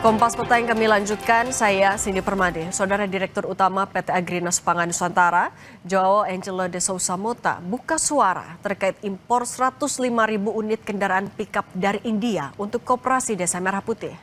Kompas Petang kami lanjutkan, saya Cindy Permade. Saudara Direktur Utama PT Agrinas Pangan Nusantara, Joao Angelo de Sousa Mota, buka suara terkait impor 105.000 unit kendaraan pickup dari India untuk Koperasi Desa Merah Putih.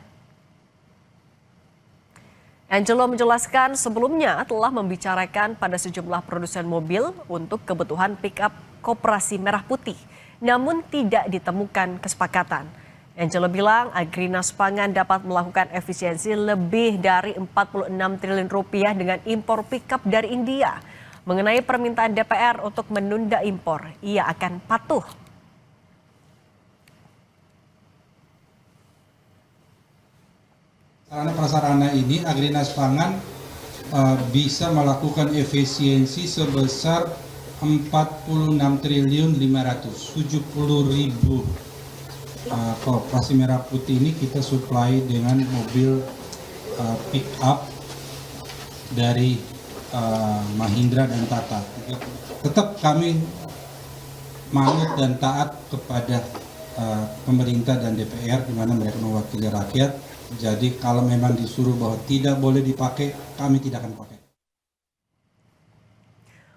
Angelo menjelaskan sebelumnya telah membicarakan pada sejumlah produsen mobil untuk kebutuhan pickup Koperasi Merah Putih, namun tidak ditemukan kesepakatan. Angelo bilang Agrinas Pangan dapat melakukan efisiensi lebih dari 46 triliun rupiah dengan impor pickup dari India. Mengenai permintaan DPR untuk menunda impor, ia akan patuh. Sarana-prasarana ini Agrinas Pangan bisa melakukan efisiensi sebesar 46 triliun 570.000. Koperasi Merah Putih ini kita supply dengan mobil pick up dari Mahindra dan Tata. Tetap kami manut dan taat kepada pemerintah dan DPR di mana mereka mewakili rakyat. Jadi kalau memang disuruh bahwa tidak boleh dipakai, kami tidak akan pakai.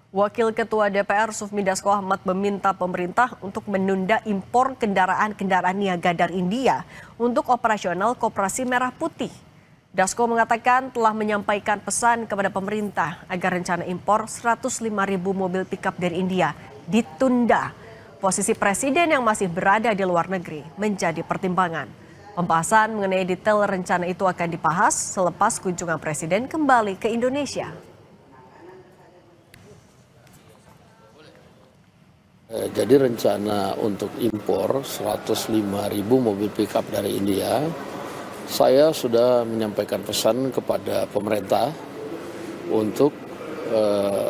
Wakil Ketua DPR Sufmi Dasko Ahmad meminta pemerintah untuk menunda impor kendaraan-kendaraan niaga dari India untuk operasional Koperasi Merah Putih. Dasko mengatakan telah menyampaikan pesan kepada pemerintah agar rencana impor 105.000 mobil pickup dari India ditunda. Posisi presiden yang masih berada di luar negeri menjadi pertimbangan. Pembahasan mengenai detail rencana itu akan dibahas selepas kunjungan presiden kembali ke Indonesia. Jadi rencana untuk impor 105.000 mobil pickup dari India, saya sudah menyampaikan pesan kepada pemerintah untuk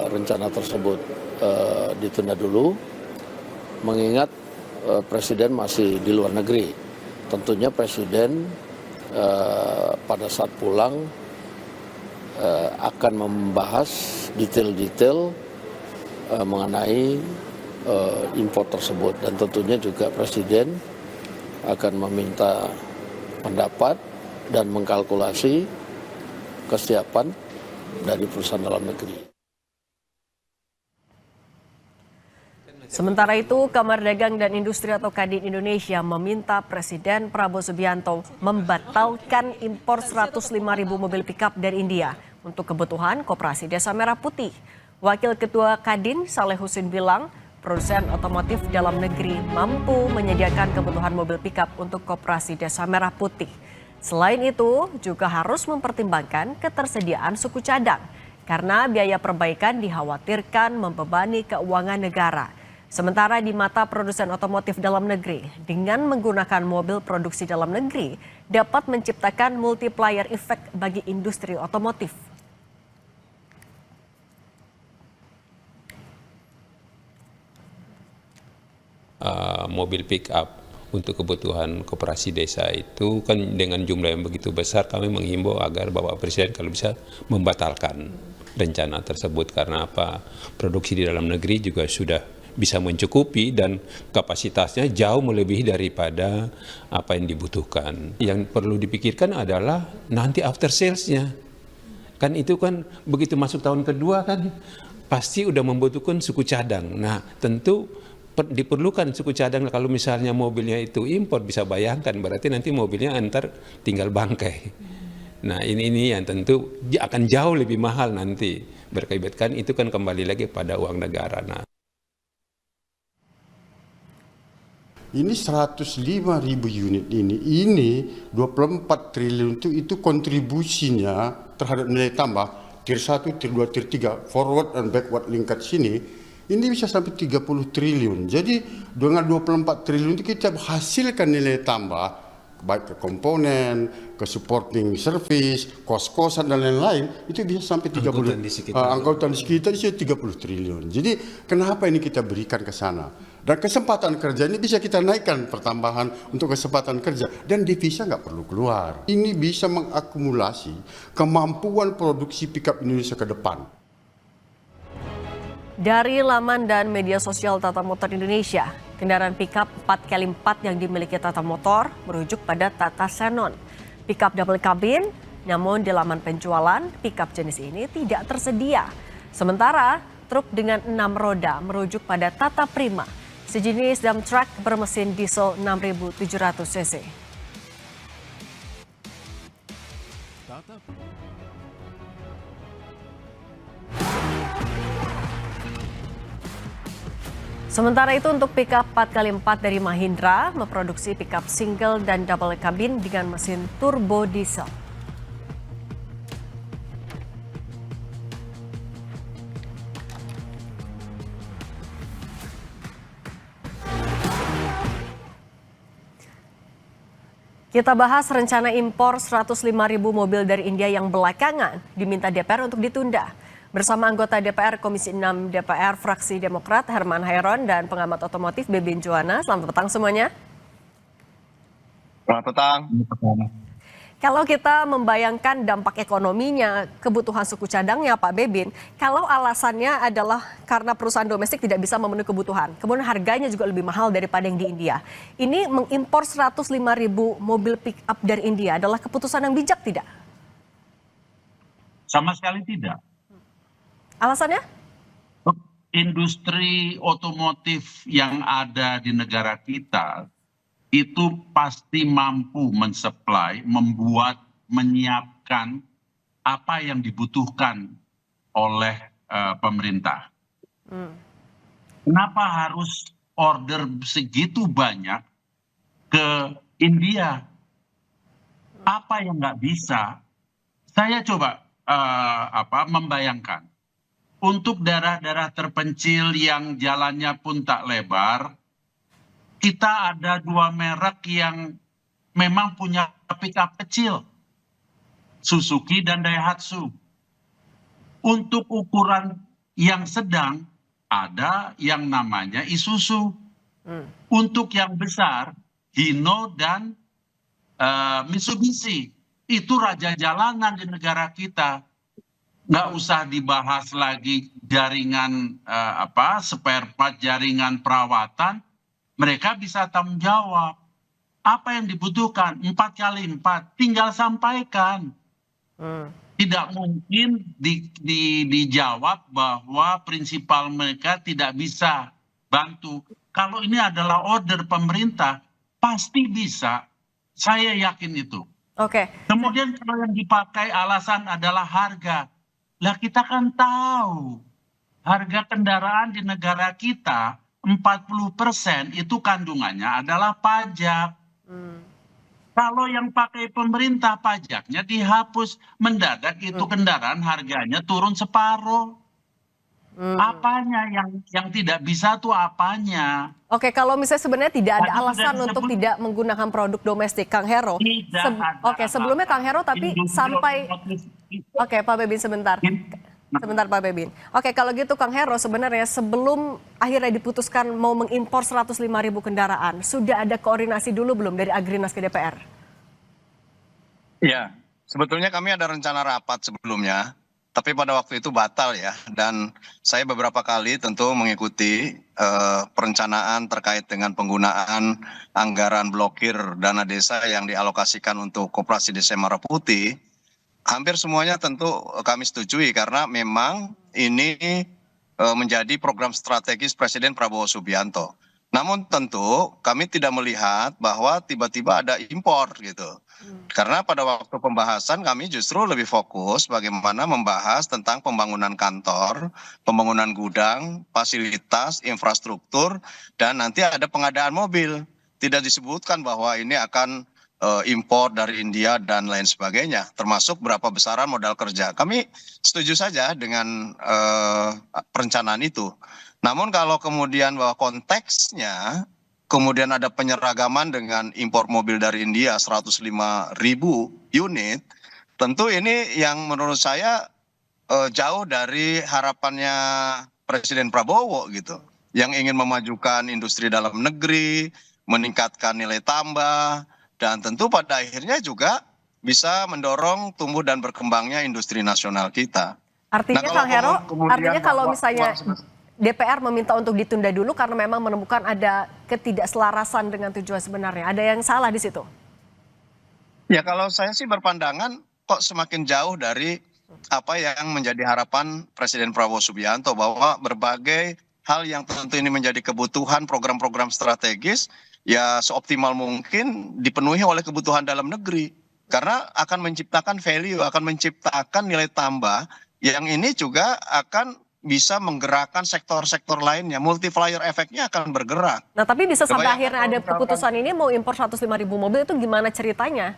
rencana tersebut ditunda dulu, mengingat presiden masih di luar negeri. Tentunya presiden pada saat pulang akan membahas detail-detail mengenai impor tersebut, dan tentunya juga presiden akan meminta pendapat dan mengkalkulasi kesiapan dari perusahaan dalam negeri. Sementara itu, Kamar Dagang dan Industri atau Kadin Indonesia meminta Presiden Prabowo Subianto membatalkan impor 105.000 mobil pickup dari India untuk kebutuhan Koperasi Desa Merah Putih. Wakil Ketua Kadin Saleh Husin bilang, produsen otomotif dalam negeri mampu menyediakan kebutuhan mobil pickup untuk Koperasi Desa Merah Putih. Selain itu, juga harus mempertimbangkan ketersediaan suku cadang, karena biaya perbaikan dikhawatirkan membebani keuangan negara. Sementara di mata produsen otomotif dalam negeri, dengan menggunakan mobil produksi dalam negeri, dapat menciptakan multiplier effect bagi industri otomotif. Mobil pick up untuk kebutuhan koperasi desa itu kan dengan jumlah yang begitu besar, kami menghimbau agar Bapak Presiden kalau bisa membatalkan rencana tersebut, karena apa, produksi di dalam negeri juga sudah bisa mencukupi dan kapasitasnya jauh melebihi daripada apa yang dibutuhkan. Yang perlu dipikirkan adalah nanti after sales-nya. Kan itu kan begitu masuk tahun kedua kan pasti udah membutuhkan suku cadang. Nah, tentu diperlukan suku cadang. Kalau misalnya mobilnya itu impor, bisa bayangkan berarti nanti mobilnya antar tinggal bangkai. Nah, ini yang tentu akan jauh lebih mahal nanti. Berkaitan itu kan kembali lagi pada uang negara. Nah, ini 105.000 unit ini 24 triliun itu kontribusinya terhadap nilai tambah tier 1, tier 2, tier 3, forward dan backward linkage sini, ini bisa sampai 30 triliun. Jadi dengan 24 triliun itu kita hasilkan nilai tambah baik ke komponen, ke supporting service, kos-kosan dan lain-lain, itu bisa sampai 30 angkutan di sekitar itu 30 triliun. Jadi kenapa ini kita berikan ke sana? Dan kesempatan kerja ini bisa kita naikkan pertambahan untuk kesempatan kerja, dan devisa nggak perlu keluar. Ini bisa mengakumulasi kemampuan produksi pickup Indonesia ke depan. Dari laman dan media sosial Tata Motor Indonesia, kendaraan pickup 4x4 yang dimiliki Tata Motor merujuk pada Tata Xenon. pickup double cabin, namun di laman penjualan pickup jenis ini tidak tersedia. Sementara truk dengan 6 roda merujuk pada Tata Prima, sejenis dump truck bermesin diesel 6.700 cc. Sementara itu untuk pickup 4x4 dari Mahindra memproduksi pickup single dan double cabin dengan mesin turbo diesel. Kita bahas rencana impor 105.000 mobil dari India yang belakangan diminta DPR untuk ditunda. Bersama anggota DPR Komisi 6 DPR fraksi Demokrat Herman Hairon dan pengamat otomotif Bebin Juwana. Selamat petang semuanya. Selamat petang. Kalau kita membayangkan dampak ekonominya, kebutuhan suku cadangnya Pak Bebin, kalau alasannya adalah karena perusahaan domestik tidak bisa memenuhi kebutuhan, kemudian harganya juga lebih mahal daripada yang di India. Ini mengimpor 105.000 mobil pick up dari India adalah keputusan yang bijak tidak? Sama sekali tidak. Alasannya? Industri otomotif yang ada di negara kita itu pasti mampu mensuplai, membuat, menyiapkan apa yang dibutuhkan oleh pemerintah. Kenapa harus order segitu banyak ke India? Apa yang nggak bisa? Saya coba membayangkan. Untuk daerah-daerah terpencil yang jalannya pun tak lebar, kita ada 2 merek yang memang punya pickup kecil, Suzuki dan Daihatsu. Untuk ukuran yang sedang, ada yang namanya Isuzu. Untuk yang besar, Hino dan Mitsubishi. Itu raja jalanan di negara kita. Nggak usah dibahas lagi jaringan spare part, jaringan perawatan. Mereka bisa tanggung jawab. Apa yang dibutuhkan? 4x4. Tinggal sampaikan. Tidak mungkin dijawab bahwa prinsipal mereka tidak bisa bantu. Kalau ini adalah order pemerintah, pasti bisa. Saya yakin itu. Oke. Kemudian kalau yang dipakai alasan adalah harga. Lah kita kan tahu harga kendaraan di negara kita 40% itu kandungannya adalah pajak. Kalau yang pakai pemerintah pajaknya dihapus, mendadak itu kendaraan harganya turun separuh. Apanya yang tidak bisa tuh apanya? Oke, kalau misalnya sebenarnya tidak ada Tadi alasan sudah untuk disebut. tidak menggunakan produk domestik, Kang Hero. Tidak ada Oke, sebelumnya Kang Hero, tapi industri sampai otomotif. Oke, Pak Bebin sebentar. Sebentar Pak Bebin. Oke, kalau gitu Kang Hero, sebenarnya sebelum akhirnya diputuskan mau mengimpor 105.000 kendaraan, sudah ada koordinasi dulu belum dari Agrinas ke DPR? Ya, sebetulnya kami ada rencana rapat sebelumnya, tapi pada waktu itu batal ya. Dan saya beberapa kali tentu mengikuti perencanaan terkait dengan penggunaan anggaran blokir dana desa yang dialokasikan untuk Koperasi Desa Merah Putih. Hampir semuanya tentu kami setujui karena memang ini menjadi program strategis Presiden Prabowo Subianto. Namun tentu kami tidak melihat bahwa tiba-tiba ada impor gitu. Karena pada waktu pembahasan kami justru lebih fokus bagaimana membahas tentang pembangunan kantor, pembangunan gudang, fasilitas, infrastruktur, dan nanti ada pengadaan mobil. Tidak disebutkan bahwa ini akan impor dari India dan lain sebagainya, termasuk berapa besaran modal kerja. Kami setuju saja dengan perencanaan itu. Namun kalau kemudian bahwa konteksnya kemudian ada penyeragaman dengan impor mobil dari India 105.000 unit, tentu ini yang menurut saya jauh dari harapannya Presiden Prabowo gitu, yang ingin memajukan industri dalam negeri, meningkatkan nilai tambah, dan tentu pada akhirnya juga bisa mendorong tumbuh dan berkembangnya industri nasional kita. Artinya Kang Hero, artinya kalau misalnya DPR meminta untuk ditunda dulu karena memang menemukan ada ketidakselarasan dengan tujuan sebenarnya. Ada yang salah di situ? Ya kalau saya sih berpandangan kok semakin jauh dari apa yang menjadi harapan Presiden Prabowo Subianto, bahwa berbagai hal yang tentu ini menjadi kebutuhan program-program strategis ya seoptimal mungkin dipenuhi oleh kebutuhan dalam negeri. Karena akan menciptakan value, akan menciptakan nilai tambah yang ini juga akan bisa menggerakkan sektor-sektor lainnya. Multiplier efeknya akan bergerak. Nah, tapi bisa sampai Kebayang akhirnya kalau ada misalkan keputusan ini mau impor 105.000 mobil itu gimana ceritanya?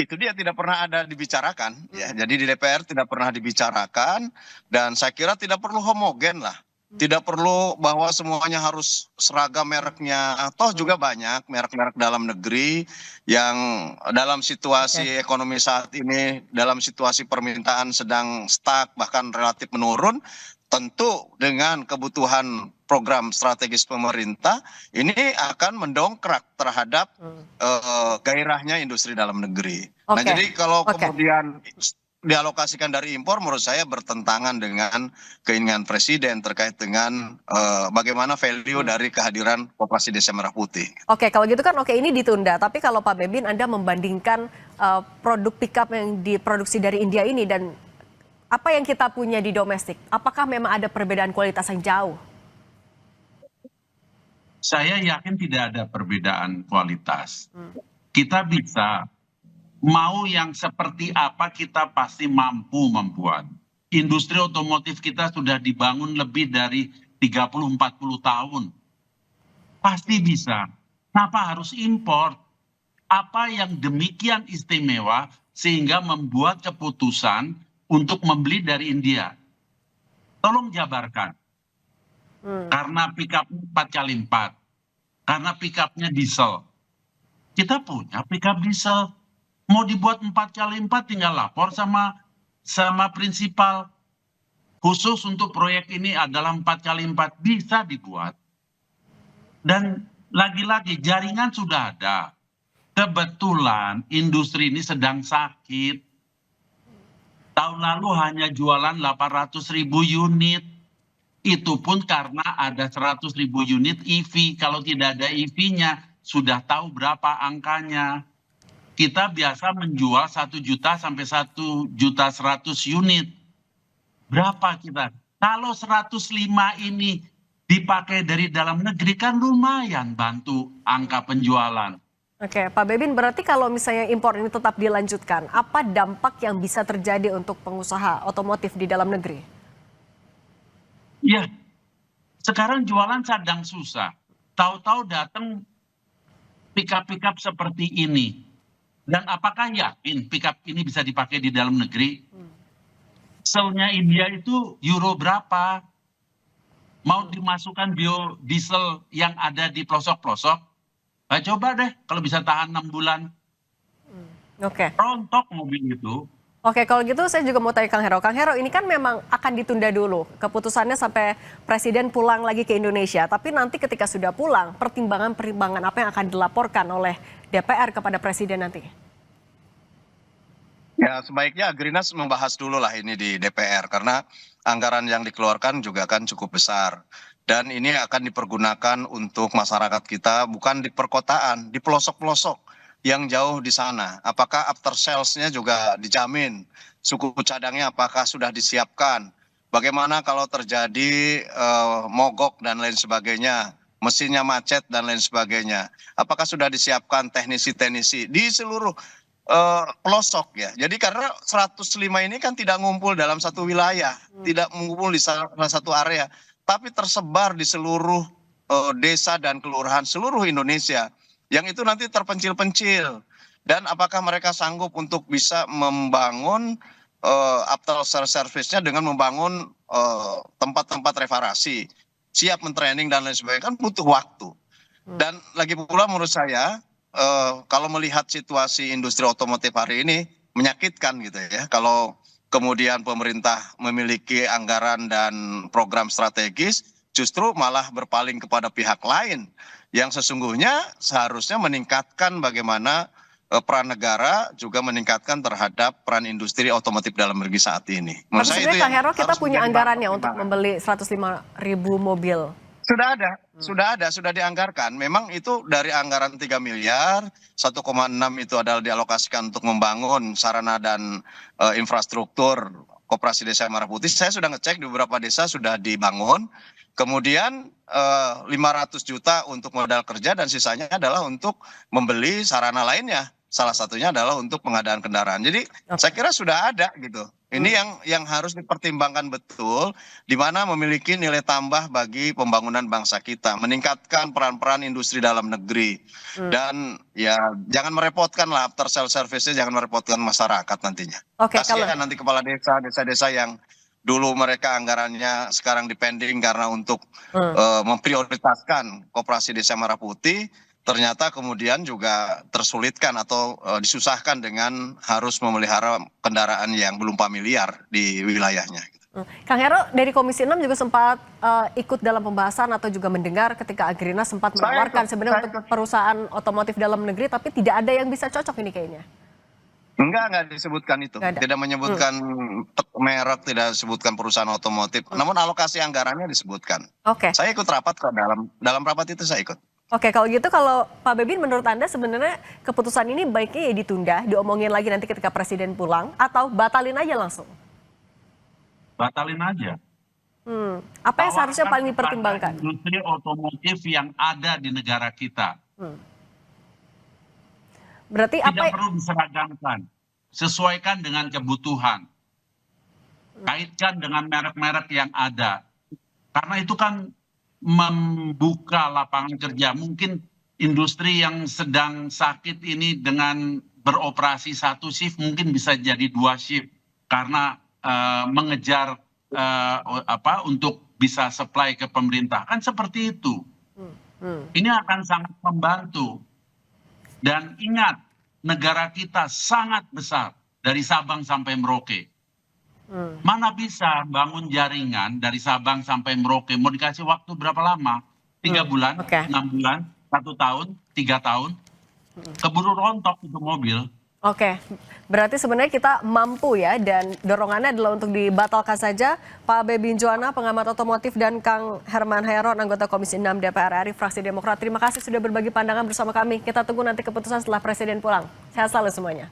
itu dia tidak pernah ada dibicarakan ya. Jadi di DPR tidak pernah dibicarakan dan saya kira tidak perlu homogen lah. Tidak perlu bahwa semuanya harus seragam mereknya. Toh juga banyak merek-merek dalam negeri yang dalam situasi ekonomi saat ini, dalam situasi permintaan sedang stuck bahkan relatif menurun, tentu dengan kebutuhan program strategis pemerintah ini akan mendongkrak terhadap gairahnya industri dalam negeri. Nah, Oke, jadi kalau oke. kemudian dialokasikan dari impor, menurut saya bertentangan dengan keinginan Presiden terkait dengan bagaimana value dari kehadiran Koperasi Desa Merah Putih. Oke, kalau gitu kan oke ini ditunda. Tapi kalau Pak Bebin Anda membandingkan produk pickup yang diproduksi dari India ini dan apa yang kita punya di domestik, apakah memang ada perbedaan kualitas yang jauh? Saya yakin tidak ada perbedaan kualitas. Kita bisa, mau yang seperti apa kita pasti mampu membuat. Industri otomotif kita sudah dibangun lebih dari 30-40 tahun. Pasti bisa. Kenapa harus impor? Apa yang demikian istimewa sehingga membuat keputusan untuk membeli dari India? Tolong jabarkan. Karena pickup 4x4. Karena pickupnya diesel. Kita punya pickup diesel. Mau dibuat 4x4 tinggal lapor sama prinsipal. Khusus untuk proyek ini adalah 4x4 bisa dibuat. Dan lagi-lagi jaringan sudah ada. Kebetulan industri ini sedang sakit. Tahun lalu hanya jualan 800.000 unit. Itu pun karena ada 100.000 unit EV. Kalau tidak ada EV-nya, sudah tahu berapa angkanya. Kita biasa menjual 1 juta sampai 1.100.000 unit. Berapa kita? Kalau 105 ini dipakai dari dalam negeri kan lumayan bantu angka penjualan. Oke, Pak Bebin, berarti kalau misalnya impor ini tetap dilanjutkan, apa dampak yang bisa terjadi untuk pengusaha otomotif di dalam negeri? Ya, sekarang jualan sedang susah. Tahu-tahu datang pickup-pickup seperti ini. Dan apakah yakin pickup ini bisa dipakai di dalam negeri? Selnya India itu euro berapa? Mau dimasukkan biodiesel yang ada di pelosok-pelosok? Nah, coba deh kalau bisa tahan 6 bulan. Oke. Rontok mobil itu. Oke, kalau gitu saya juga mau tanya Kang Hero. Kang Hero, ini kan memang akan ditunda dulu. Keputusannya sampai Presiden pulang lagi ke Indonesia. Tapi nanti ketika sudah pulang, pertimbangan-pertimbangan apa yang akan dilaporkan oleh DPR kepada Presiden nanti? Ya, sebaiknya Agrinas membahas dulu lah ini di DPR karena anggaran yang dikeluarkan juga kan cukup besar. Dan ini akan dipergunakan untuk masyarakat kita bukan di perkotaan, di pelosok-pelosok yang jauh di sana. Apakah after sales-nya juga dijamin? Suku cadangnya apakah sudah disiapkan? Bagaimana kalau terjadi mogok dan lain sebagainya? Mesinnya macet dan lain sebagainya. Apakah sudah disiapkan teknisi-teknisi di seluruh pelosok ya. Jadi karena 105 ini kan tidak ngumpul dalam satu wilayah, tidak mengumpul di salah satu area, tapi tersebar di seluruh desa dan kelurahan seluruh Indonesia. Yang itu nanti terpencil-pencil. Dan apakah mereka sanggup untuk bisa membangun after service-nya dengan membangun tempat-tempat reparasi, siap mentraining dan lain sebagainya, kan butuh waktu. Dan lagi pula menurut saya, kalau melihat situasi industri otomotif hari ini menyakitkan gitu ya. Kalau kemudian pemerintah memiliki anggaran dan program strategis, justru malah berpaling kepada pihak lain yang sesungguhnya seharusnya meningkatkan bagaimana peran negara juga meningkatkan terhadap peran industri otomotif dalam negeri saat ini. Tapi sebenarnya Kang Hero kita punya anggarannya untuk membeli 105.000 mobil. Sudah dianggarkan. Memang itu dari anggaran 3 miliar, 1,6 itu adalah dialokasikan untuk membangun sarana dan infrastruktur Koperasi Desa Merah Putih. Saya sudah ngecek di beberapa desa sudah dibangun. Kemudian 500 juta untuk modal kerja dan sisanya adalah untuk membeli sarana lainnya. Salah satunya adalah untuk pengadaan kendaraan. Jadi saya kira sudah ada gitu. Ini yang harus dipertimbangkan betul, di mana memiliki nilai tambah bagi pembangunan bangsa kita, meningkatkan peran-peran industri dalam negeri, dan ya jangan merepotkan lah after sales service-nya, jangan merepotkan masyarakat nantinya. Kasihan nanti kepala desa, desa-desa yang dulu mereka anggarannya sekarang dipending karena untuk memprioritaskan Koperasi Desa Merah Putih, ternyata kemudian juga tersulitkan atau disusahkan dengan harus memelihara kendaraan yang belum familiar di wilayahnya. Kang Hero dari Komisi 6 juga sempat ikut dalam pembahasan atau juga mendengar ketika Agrina sempat menawarkan sebenarnya untuk perusahaan otomotif dalam negeri, tapi tidak ada yang bisa cocok ini kayaknya. Enggak disebutkan itu. Tidak menyebutkan merek, tidak disebutkan perusahaan otomotif. Namun alokasi anggarannya disebutkan. Saya ikut rapat kok, dalam rapat itu saya ikut. Oke, kalau gitu kalau Pak Bebin menurut Anda sebenarnya keputusan ini baiknya ya ditunda, diomongin lagi nanti ketika Presiden pulang, atau batalin aja langsung? Batalin aja. Apa yang seharusnya paling dipertimbangkan? Industri otomotif yang ada di negara kita. Berarti tidak perlu diseragamkan, sesuaikan dengan kebutuhan, kaitkan dengan merek-merek yang ada, karena itu kan membuka lapangan kerja. Mungkin industri yang sedang sakit ini dengan beroperasi 1 shift mungkin bisa jadi 2 shift karena mengejar untuk bisa supply ke pemerintah, kan seperti itu. Ini akan sangat membantu. Dan ingat, negara kita sangat besar dari Sabang sampai Merauke. Mana bisa bangun jaringan dari Sabang sampai Merauke, mau dikasih waktu berapa lama? 3 bulan, 6 bulan, 1 tahun, 3 tahun. Keburu rontok itu mobil. Berarti sebenarnya kita mampu ya, dan dorongannya adalah untuk dibatalkan saja. Pak Bebin Juwana, pengamat otomotif, dan Kang Herman Hairon, anggota Komisi 6 DPR RI, fraksi Demokrat. Terima kasih sudah berbagi pandangan bersama kami. Kita tunggu nanti keputusan setelah Presiden pulang. Sehat selalu semuanya.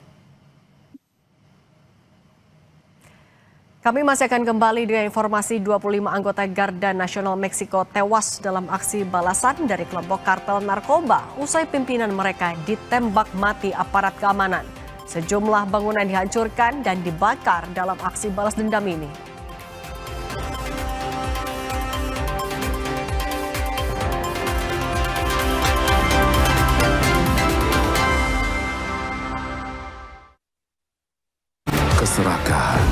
Kami masih akan kembali dengan informasi 25 anggota Garda Nasional Meksiko tewas dalam aksi balasan dari kelompok kartel narkoba usai pimpinan mereka ditembak mati aparat keamanan. Sejumlah bangunan dihancurkan dan dibakar dalam aksi balas dendam ini. Keserakahan